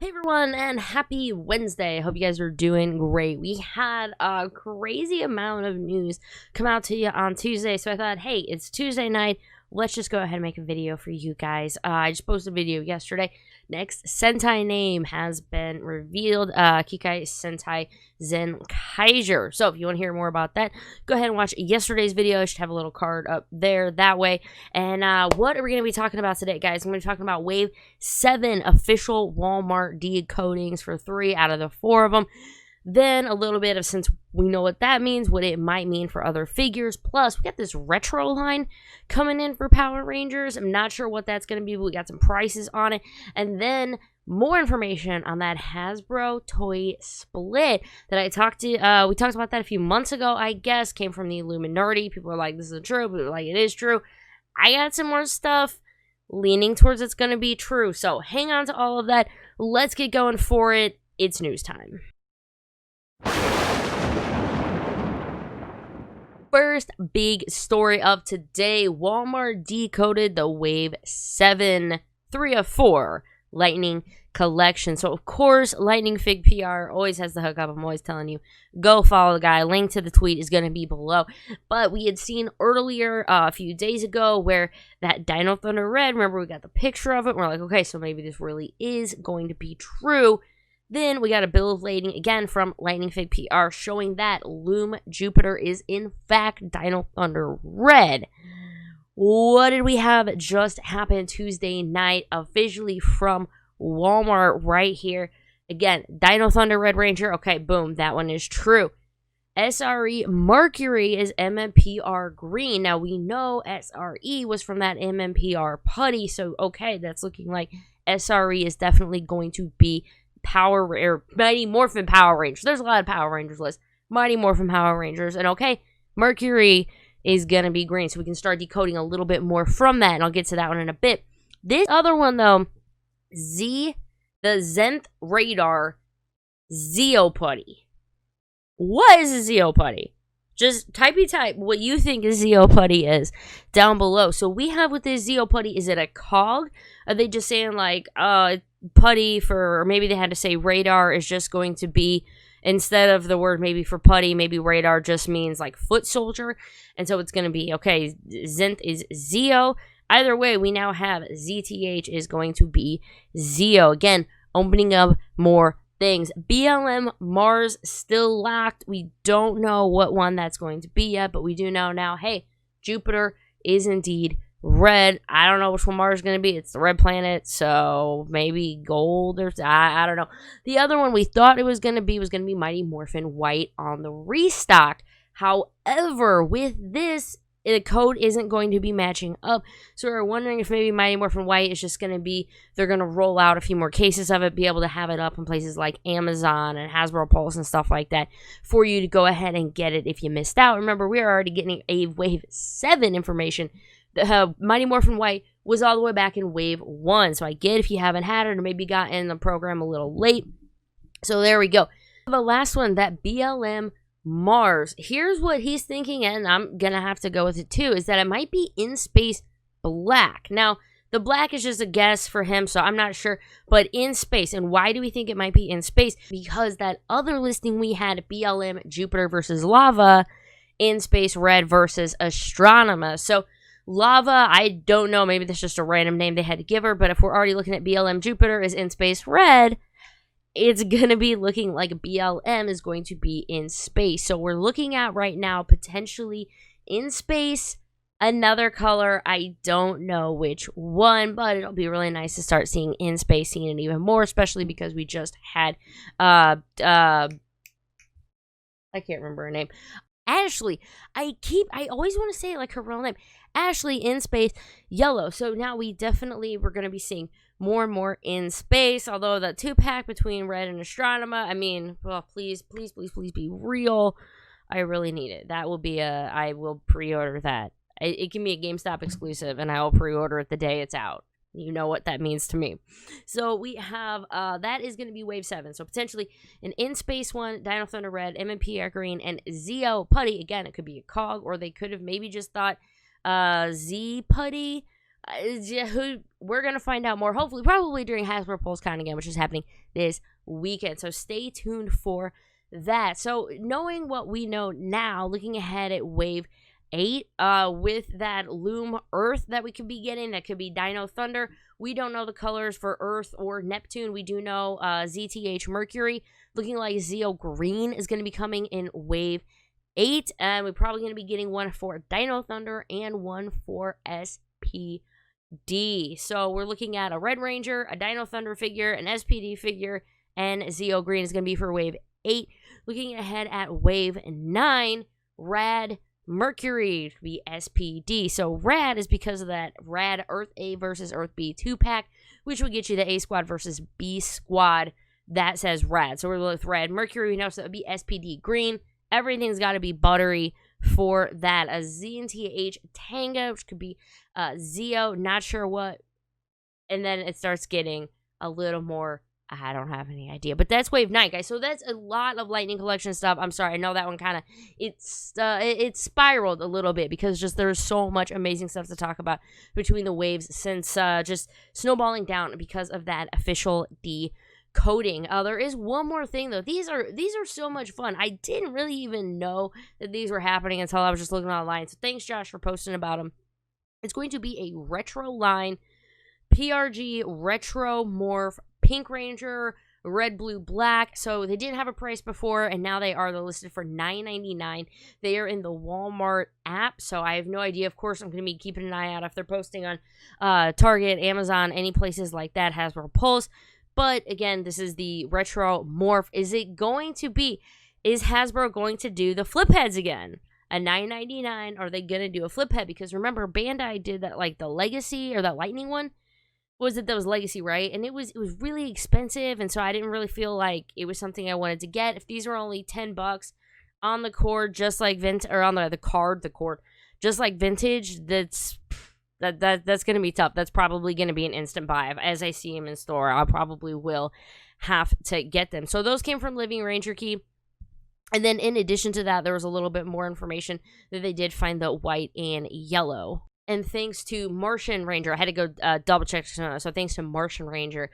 Hey everyone, and happy Wednesday. Hope you guys are doing great. We had a crazy amount of news come out to you on Tuesday, so I thought, hey, it's Tuesday night. Let's just go ahead and make a video for you guys. I just posted a video yesterday. Next Sentai name has been revealed. Kikai Sentai Zenkaiser. So if you want to hear more about that, go ahead and watch yesterday's video. I should have a little card up there that way. And what are we going to be talking about today, guys? I'm going to be talking about Wave 7 official Walmart decodings for 3 out of the 4 of them. Then a little bit of, since we know what that means, what it might mean for other figures. Plus, we got this retro line coming in for Power Rangers. I'm not sure what that's going to be, but we got some prices on it. And then more information on that Hasbro Toei split that I talked to. We talked about that a few months ago, I guess. Came from the Illuminati. People are like, this isn't true. People are like, it is true. I got some more stuff leaning towards it's going to be true. So hang on to all of that. Let's get going for it. It's news time. First big story of today, Walmart decoded the Wave 7 3 of 4 Lightning collection. So, of course, Lightning Fig PR always has the hookup. I'm always telling you, go follow the guy. Link to the tweet is going to be below. But we had seen earlier, a few days ago, where that Dino Thunder Red, remember we got the picture of it. We're like, okay, so maybe this really is going to be true. Then we got a bill of lading again from Lightning Fig PR showing that Loom Jupiter is in fact Dino Thunder Red. What did we have just happen Tuesday night officially from Walmart right here? Again, Dino Thunder Red Ranger. Okay, boom, that one is true. SRE Mercury is MMPR green. Now we know SRE was from that MMPR Putty, so okay, that's looking like SRE is definitely going to be Mighty Morphin Power Rangers. There's a lot of Power Rangers lists. Mighty Morphin Power Rangers. And okay, Mercury is going to be green. So we can start decoding a little bit more from that. And I'll get to that one in a bit. This other one, though, the Zenth Radar Zeo Putty. What is a Zeo Putty? Just type what you think a Zeo Putty is down below. So we have with this Zeo Putty, is it a cog? Are they just saying like, Putty for, or maybe they had to say radar is just going to be, instead of the word maybe for Putty, maybe radar just means like foot soldier. And so it's going to be, okay, Zenth is Zeo. Either way, we now have ZTH is going to be Zeo. Again, opening up more things. BLM Mars still locked. We don't know what one that's going to be yet, but we do know now, hey, Jupiter is indeed red. I don't know which one Mars is going to be. It's the red planet, so maybe gold or I don't know. The other one we thought it was going to be Mighty Morphin White on the restock. However, with this, the code isn't going to be matching up. So we're wondering if maybe Mighty Morphin White is just going to be, they're going to roll out a few more cases of it, be able to have it up in places like Amazon and Hasbro Pulse and stuff like that for you to go ahead and get it if you missed out. Remember, we are already getting a Wave 7 information. Mighty Morphin White was all the way back in Wave 1. So I get if you haven't had it or maybe got in the program a little late. So there we go. The last one, that BLM Mars. Here's what he's thinking, and I'm going to have to go with it too, is that it might be in space black. Now, the black is just a guess for him, so I'm not sure. But in space. And why do we think it might be in space? Because that other listing we had, BLM Jupiter versus Lava, in space red versus Astronema. So Lava, I don't know, maybe that's just a random name they had to give her, but if we're already looking at BLM Jupiter is in space red, it's going to be looking like BLM is going to be in space. So we're looking at right now potentially in space, another color. I don't know which one, but it'll be really nice to start seeing in space, seeing it even more, especially because we just had, I can't remember her name. Ashley. I always want to say like her real name. Ashley in space yellow. So now we're going to be seeing more and more in space. Although the 2-pack between red and Astronema, I mean, well, please be real. I really need it. That will be I will pre-order that. It can be a GameStop exclusive, and I will pre-order it the day it's out. You know what that means to me. So we have, that is going to be Wave 7. So potentially an in-space one, Dino Thunder Red, MMPR Green, and Zeo Putty. Again, it could be a cog, or they could have maybe just thought Z Putty. we're going to find out more, hopefully, probably during Hasbro Pulse Con again, which is happening this weekend. So stay tuned for that. So knowing what we know now, looking ahead at Wave 8, with that Loom Earth that we could be getting, that could be Dino Thunder. We don't know the colors for Earth or Neptune. We do know ZTH Mercury, looking like Zeo Green is going to be coming in Wave 8, and we're probably going to be getting one for Dino Thunder and one for SPD. So we're looking at a Red Ranger, a Dino Thunder figure, an SPD figure, and Zeo Green is going to be for Wave 8. Looking ahead at Wave 9, Rad Mercury to be SPD. So Rad is because of that Rad Earth A versus Earth B 2-pack, which will get you the A Squad versus B Squad that says Rad. So we're with Rad Mercury. We know so that would be SPD Green. Everything's got to be buttery for that. A ZNTH Tanga, which could be Zeo, not sure what. And then it starts getting a little more, I don't have any idea. But that's Wave 9, guys. So that's a lot of Lightning Collection stuff. I'm sorry. I know that one kind of, it spiraled a little bit because just there's so much amazing stuff to talk about between the waves since just snowballing down because of that official decoding. There is one more thing, though. These are so much fun. I didn't really even know that these were happening until I was just looking online. So thanks, Josh, for posting about them. It's going to be a retro line, PRG Retro Morph Pink Ranger, Red, Blue, Black. So they didn't have a price before, and now they're listed for $9.99. They are in the Walmart app, so I have no idea. Of course, I'm going to be keeping an eye out if they're posting on Target, Amazon, any places like that, Hasbro Pulse. But again, this is the Retro Morph. Is Hasbro going to do the flip heads again? A $9.99? Are they going to do a flip head? Because remember, Bandai did that, like the Legacy or that Lightning one. That was Legacy, right? And it was really expensive, and so I didn't really feel like it was something I wanted to get. If these were only $10 on the cord, just like vintage, or on the cord, just like vintage, that's gonna be tough. That's probably gonna be an instant buy. As I see them in store, I probably will have to get them. So those came from Living Ranger Key. And then in addition to that, there was a little bit more information that they did find the white and yellow. And thanks to Martian Ranger, I had to go double check. So thanks to Martian Ranger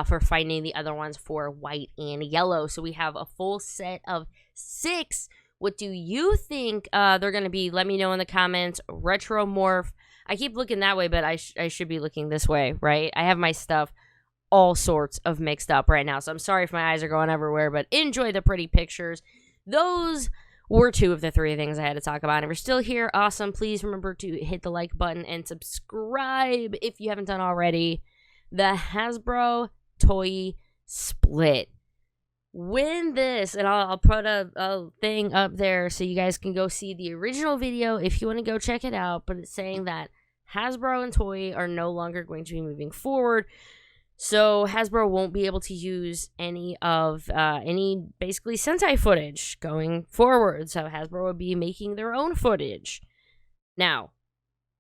for finding the other ones for white and yellow. So we have a full set of 6. What do you think they're going to be? Let me know in the comments. Retro Morph. I keep looking that way, but I should be looking this way, right? I have my stuff all sorts of mixed up right now. So I'm sorry if my eyes are going everywhere, but enjoy the pretty pictures. Those were 2 of the 3 things I had to talk about. And if you're still here, awesome. Please remember to hit the like button and subscribe if you haven't done already. The Hasbro Toei split. Win this, and I'll put a thing up there so you guys can go see the original video if you want to go check it out. But it's saying that Hasbro and Toei are no longer going to be moving forward. So Hasbro won't be able to use any basically Sentai footage going forward. So Hasbro will be making their own footage. Now,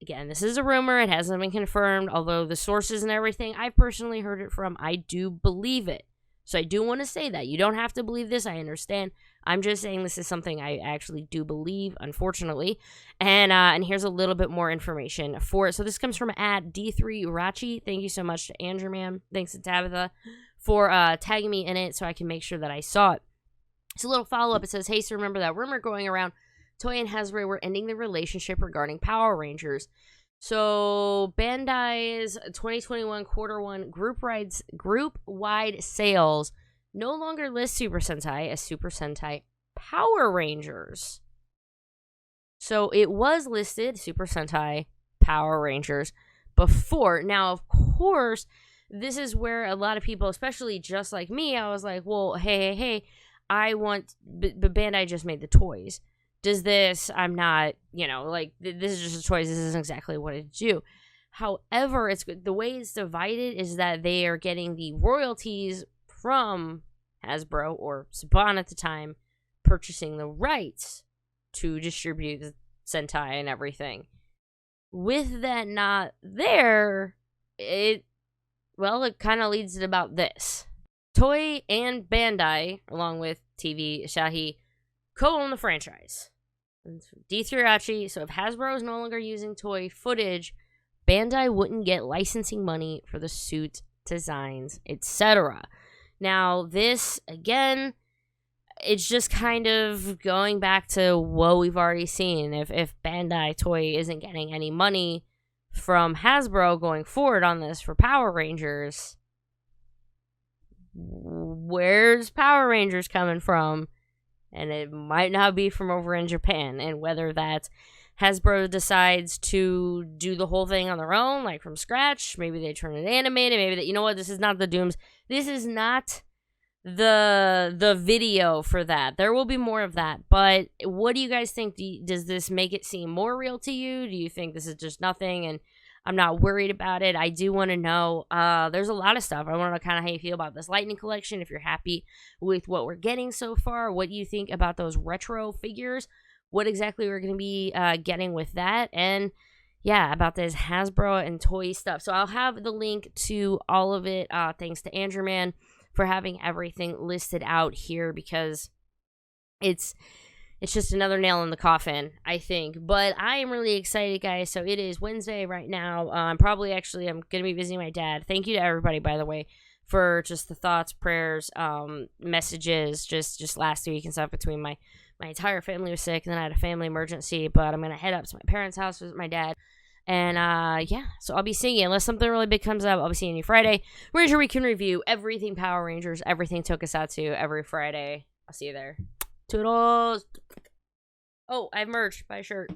again, this is a rumor. It hasn't been confirmed. Although the sources and everything I've personally heard it from, I do believe it. So I do want to say that. You don't have to believe this. I understand. I'm just saying this is something I actually do believe, unfortunately. And here's a little bit more information for it. So this comes from @D3Rachi. Thank you so much to Andrew, man. Thanks to Tabitha for tagging me in it so I can make sure that I saw it. It's a little follow-up. It says, hey, so remember that rumor going around Toei and Hasbro were ending the relationship regarding Power Rangers. So Bandai's 2021 Q1 group-wide sales no longer list Super Sentai as Super Sentai Power Rangers. So it was listed Super Sentai Power Rangers before. Now, of course, this is where a lot of people, especially just like me, I was like, well, hey, I want, but Bandai just made the toys. Does this, I'm not, this is just a choice. This isn't exactly what it do. However, the way it's divided is that they are getting the royalties from Hasbro or Saban at the time, purchasing the rights to distribute the Sentai and everything. With that not there, it kind of leads to about this. Toei and Bandai, along with TV Asahi, co-own the franchise. D3Rachi, so if Hasbro is no longer using Toei footage, Bandai wouldn't get licensing money for the suit designs, etc. Now, this, again, it's just kind of going back to what we've already seen. If Bandai Toei isn't getting any money from Hasbro going forward on this for Power Rangers, where's Power Rangers coming from? And it might not be from over in Japan. And whether that Hasbro decides to do the whole thing on their own, like from scratch, maybe they turn it animated, maybe that, you know what, this is not the Dooms. This is not the video for that. There will be more of that. But what do you guys think? Does this make it seem more real to you? Do you think this is just nothing and I'm not worried about it? I do want to know. There's a lot of stuff. I want to know kind of how you feel about this Lightning collection. If you're happy with what we're getting so far, what do you think about those retro figures? What exactly we're going to be getting with that? And yeah, about this Hasbro and Toei stuff. So I'll have the link to all of it. Thanks to Andrew Man for having everything listed out here, because it's just another nail in the coffin, I think. But I am really excited, guys. So it is Wednesday right now. I'm going to be visiting my dad. Thank you to everybody, by the way, for just the thoughts, prayers, messages, just last week and stuff. Between my entire family was sick, and then I had a family emergency. But I'm going to head up to my parents' house, visit my dad. And, yeah, so I'll be seeing you. Unless something really big comes up, I'll be seeing you Friday. Ranger Week can review everything Power Rangers, everything Tokusatsu every Friday. I'll see you there. Toodles! Oh, I have merch. Buy a shirt.